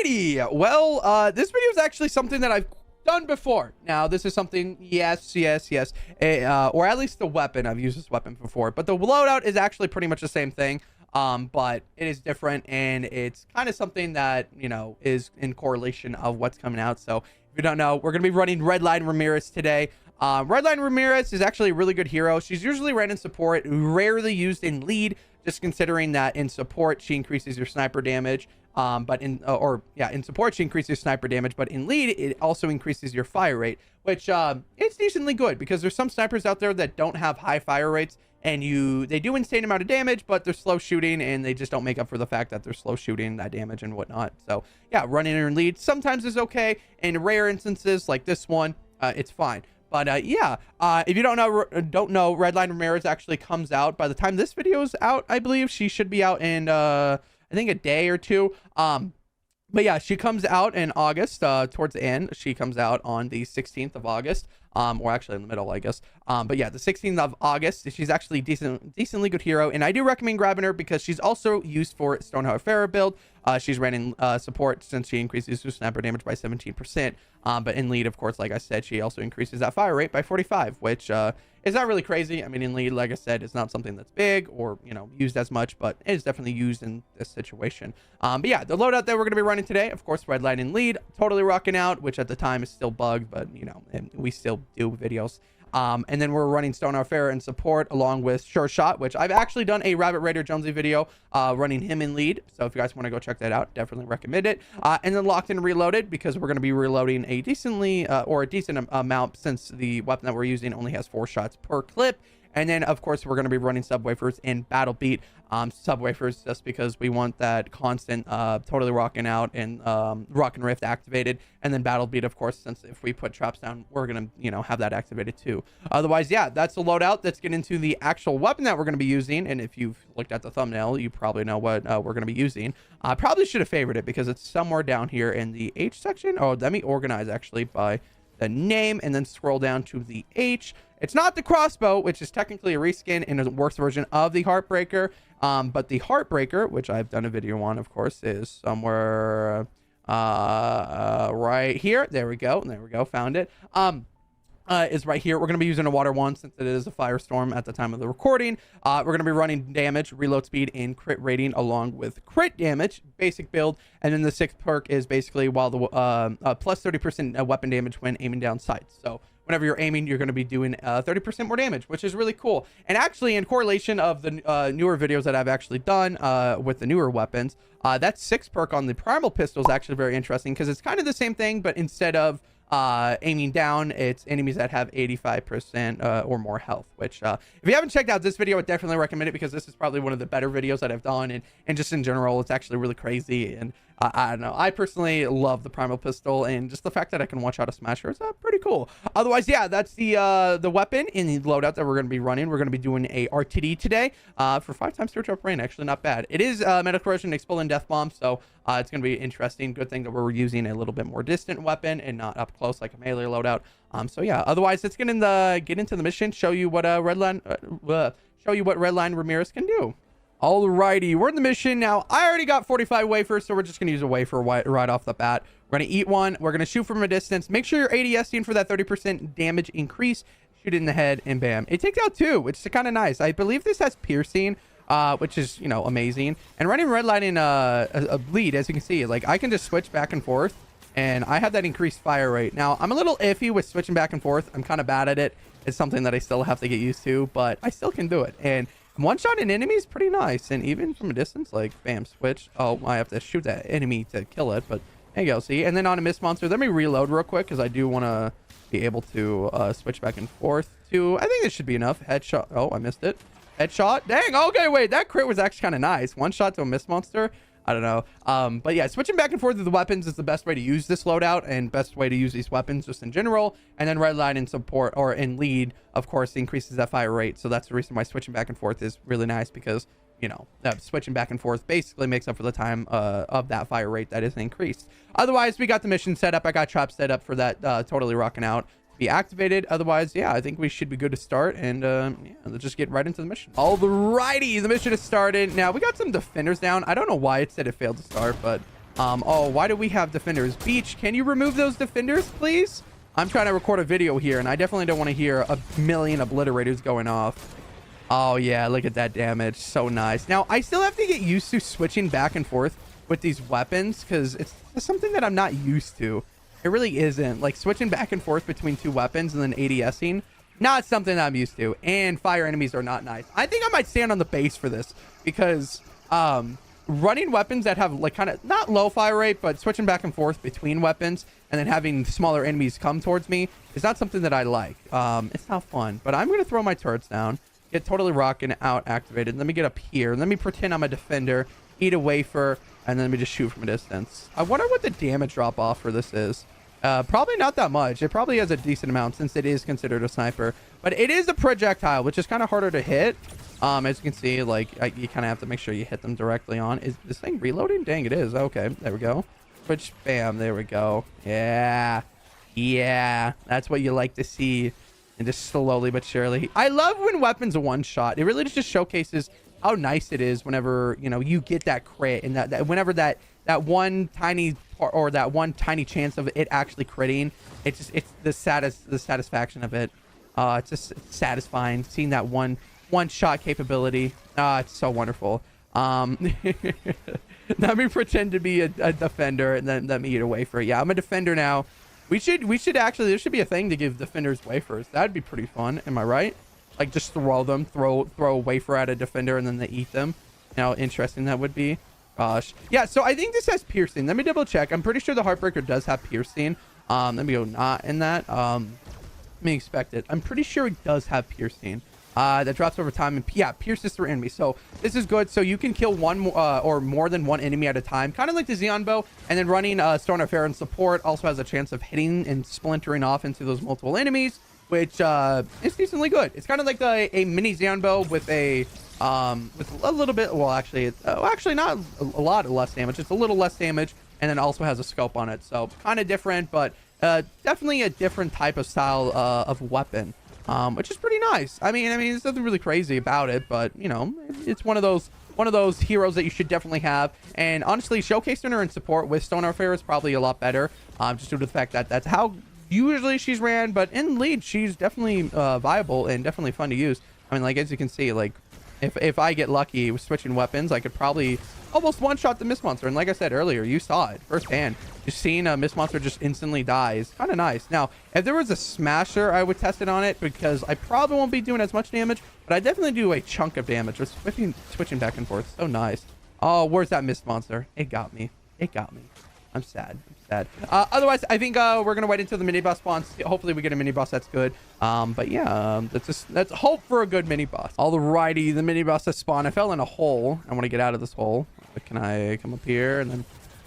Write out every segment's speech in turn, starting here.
Alrighty. Well, this video is actually something that I've done before. Now, this is something, yes, or at least the weapon. I've used this weapon before, but the loadout is actually pretty much the same thing. But it is different, and it's kind of something that, you know, is in correlation of what's coming out. So if you don't know, we're going to be running Redline Ramirez today. Redline Ramirez is actually a really good hero. She's usually ran in support, rarely used in lead, just considering that in support, she increases your sniper damage. But in support, she increases sniper damage, but in lead, it also increases your fire rate, which, it's decently good because there's some snipers out there that don't have high fire rates, and they do insane amount of damage, but they're slow shooting, and they just don't make up for the fact that they're slow shooting that damage and whatnot. So yeah, running in lead sometimes is okay. In rare instances like this one, it's fine. But if you don't know, Redline Ramirez actually comes out by the time this video is out. I believe she should be out in I think a day or two. But yeah, she comes out in August, towards the end. She comes out on the 16th of August, or actually in the middle, I guess. But yeah, the 16th of August. She's actually decently good hero, and I do recommend grabbing her because she's also used for Stoneheart build. She's running support since she increases her sniper damage by 17%. But in lead, of course, like I said, she also increases that fire rate by 45, which is not really crazy. I mean, in lead, like I said, it's not something that's big or, you know, used as much, but it is definitely used in this situation. But yeah, the loadout that we're going to be running today, of course, Redline in lead, totally rocking out, which at the time is still bugged, but, you know, and we still do videos. And then we're running Stoneheart in support along with Sure Shot, which I've actually done a Rabbit Raider Jonesy video running him in lead. So if you guys want to go check that out, definitely recommend it. And then Locked and Reloaded, because we're going to be reloading a decent amount since the weapon that we're using only has 4 shots per clip. And then, of course, we're going to be running Subwoofers and Battle Beat. Subwoofers just because we want that constant totally rocking out and Rock and Rift activated. And then Battle Beat, of course, since if we put traps down, we're going to, you know, have that activated too. Otherwise, yeah, that's the loadout. Let's get into the actual weapon that we're going to be using. And if you've looked at the thumbnail, you probably know what we're going to be using. I probably should have favored it because it's somewhere down here in the H section. Oh, let me organize actually by the name and then scroll down to the H. It's not the crossbow, which is technically a reskin and a worse version of the Heartbreaker. But the Heartbreaker, which I've done a video on, of course, is somewhere right here. There we go. There we go. Found it. Is right here. We're going to be using a water one since it is a firestorm at the time of the recording. We're going to be running damage, reload speed, and crit rating along with crit damage, basic build. And then the 6th perk is basically while the plus 30% weapon damage when aiming down sights. So whenever you're aiming, you're going to be doing 30% more damage, which is really cool. And actually, in correlation of the newer videos that I've actually done with the newer weapons, that 6th perk on the Primal pistol is actually very interesting because it's kind of the same thing, but instead of aiming down, it's enemies that have 85% or more health, which if you haven't checked out this video, I definitely recommend it because this is probably one of the better videos that I've done, and just in general, it's actually really crazy. And I don't know, I personally love the Primal pistol, and just the fact that I can watch out a smasher is pretty cool. Otherwise, yeah, that's the weapon in the loadout that we're going to be running. We're going to be doing a RTD today for 5 times search up rain. Actually, not bad. It is medical corrosion, exploding death bomb, so it's going to be interesting. Good thing that we're using a little bit more distant weapon and not up close like a melee loadout. So yeah, otherwise let's get into the mission, show you what Redline Ramirez can do. Alrighty, we're in the mission now. I already got 45 wafers, so we're just gonna use a wafer right off the bat. We're gonna eat one. We're gonna shoot from a distance. Make sure you're ADSing for that 30% damage increase. Shoot it in the head, and bam, it takes out 2, which is kind of nice. I believe this has piercing, which is, you know, amazing. And running Redline in a bleed, as you can see, like I can just switch back and forth, and I have that increased fire rate. Now I'm a little iffy with switching back and forth. I'm kind of bad at it. It's something that I still have to get used to, but I still can do it. And one shot an enemy is pretty nice, and even from a distance, like bam, switch. Oh, I have to shoot that enemy to kill it, but there you go. See, and then on a mist monster, let me reload real quick because I do want to be able to switch back and forth to. I think this should be enough. Headshot. Oh, I missed it. Headshot. Dang. Okay, wait, that crit was actually kind of nice. One shot to a mist monster. I don't know. But yeah, switching back and forth with the weapons is the best way to use this loadout and best way to use these weapons just in general. And then Redline in support or in lead, of course, increases that fire rate. So that's the reason why switching back and forth is really nice because, you know, switching back and forth basically makes up for the time of that fire rate that is increased. Otherwise, we got the mission set up. I got traps set up for that totally rocking out. Be activated. Otherwise, yeah, I think we should be good to start, and yeah, let's just get right into the mission. Alrighty, the mission has started. Now we got some defenders down. I don't know why it said it failed to start, but Oh, why do we have defenders? Beach, can you remove those defenders, please? I'm trying to record a video here, and I definitely don't want to hear a million obliterators going off. Oh, yeah, look at that damage. So nice. Now, I still have to get used to switching back and forth with these weapons, because it's something that I'm not used to. It really isn't. Like, switching back and forth between two weapons and then ADSing, not something that I'm used to. And fire enemies are not nice. I think I might stand on the base for this, because running weapons that have, like, kind of not low fire rate, but switching back and forth between weapons and then having smaller enemies come towards me is not something that I like. It's not fun. But I'm going to throw my turrets down. Get totally rocking out activated. Let me get up here. Let me pretend I'm a defender. Eat a wafer. And then let me just shoot from a distance. I wonder what the damage drop off for this is. Probably not that much. It probably has a decent amount since it is considered a sniper. But it is a projectile, which is kind of harder to hit. As you can see, like, you kind of have to make sure you hit them directly on. Is this thing reloading? Dang, it is. Okay, there we go. Switch. Bam. There we go. Yeah. Yeah. That's what you like to see. And just slowly but surely. I love when weapons one shot. It really just showcases how nice it is whenever, you know, you get that crit, and that whenever that one tiny part, or that one tiny chance of it actually critting, it's the satisfaction of it. It's just satisfying seeing that one shot capability. It's so wonderful. Let me pretend to be a defender, and then let me eat a wafer. Yeah, I'm a defender now. We should actually, there should be a thing to give defenders wafers. That'd be pretty fun. Am I right? Like, just throw a wafer at a defender and then they eat them. You know how interesting that would be. Gosh. Yeah, so I think this has piercing. Let me double check. I'm pretty sure the Heartbreaker does have piercing. Let me go not in that. Let me expect it. I'm pretty sure it does have piercing. That drops over time, and yeah, pierces through enemies. So this is good. So you can kill one or more than one enemy at a time, kind of like the Xeon bow. And then running Stone of Fair and support also has a chance of hitting and splintering off into those multiple enemies, which is decently good. It's kind of like a mini Xeon bow with a little bit, well, actually not a lot less damage. It's a little less damage, and then also has a scope on it. So kind of different, but definitely a different type of style of weapon. Which is pretty nice. I mean, there's nothing really crazy about it, but you know, it's one of those heroes that you should definitely have. And honestly, showcasing her in support with Stone Fair is probably a lot better, just due to the fact that that's how usually she's ran. But in lead, she's definitely viable and definitely fun to use. I mean, like, as you can see, like, if I get lucky with switching weapons, I could probably almost one-shot the Mist Monster. And like I said earlier, you saw it firsthand. Just seeing a Mist Monster just instantly die is kind of nice. Now, if there was a Smasher, I would test it on it, because I probably won't be doing as much damage, but I definitely do a chunk of damage with switching back and forth. So nice. Oh, where's that Mist Monster? It got me. It got me. I'm sad. Otherwise, I think we're going to wait until the mini-boss spawns. Hopefully, we get a mini-boss that's good. But yeah, let's hope for a good mini-boss. Alrighty, the mini-boss has spawned. I fell in a hole. I want to get out of this hole. But can I come up here and then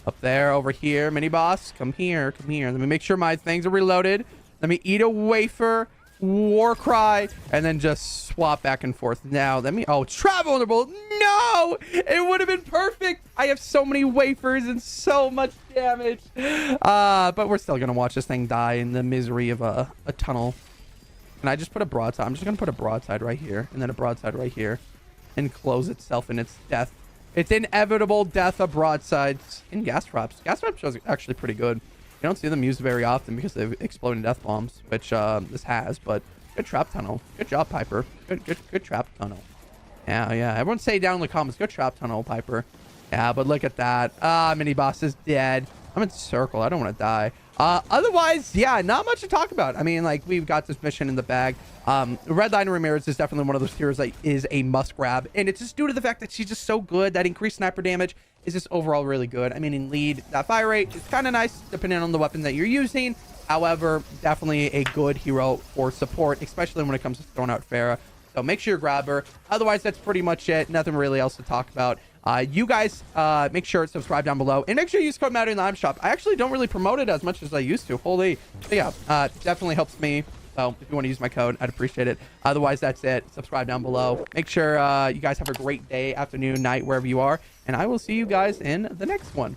up there, over here? Mini-boss, come here. Let me make sure my things are reloaded. Let me eat a wafer. War cry, and then just swap back and forth. Now let me, oh, trap vulnerable. No, it would have been perfect. I have so many wafers and so much damage, but we're still gonna watch this thing die in the misery of a tunnel. Can I just put a broadside? I'm just gonna put a broadside right here, and then a broadside right here, and close itself in its death. Its inevitable death of broadsides. And gas traps are actually pretty good. You don't see them used very often because they've exploding death bombs, which this has. But good trap tunnel. Good job, Piper. Good trap tunnel. Yeah. Everyone say down in the comments, good trap tunnel, Piper. Yeah, but look at that. Mini boss is dead. I'm in circle. I don't want to die. Otherwise, yeah, not much to talk about. I mean, like, we've got this mission in the bag. Redline Ramirez is definitely one of those heroes that is a must grab, and it's just due to the fact that she's just so good. That increased sniper damage is just overall really good. I mean, in lead, that fire rate is kind of nice depending on the weapon that you're using. However, definitely a good hero for support, especially when it comes to throwing out Farah. So make sure you grab her. Otherwise, that's pretty much it. Nothing really else to talk about. You guys make sure to subscribe down below, and make sure you use code Mattio in the item shop. I actually don't really promote it as much as I used to. Holy. So yeah, definitely helps me. So if you want to use my code, I'd appreciate it. Otherwise, that's it. Subscribe down below. Make sure you guys have a great day, afternoon, night, wherever you are. And I will see you guys in the next one.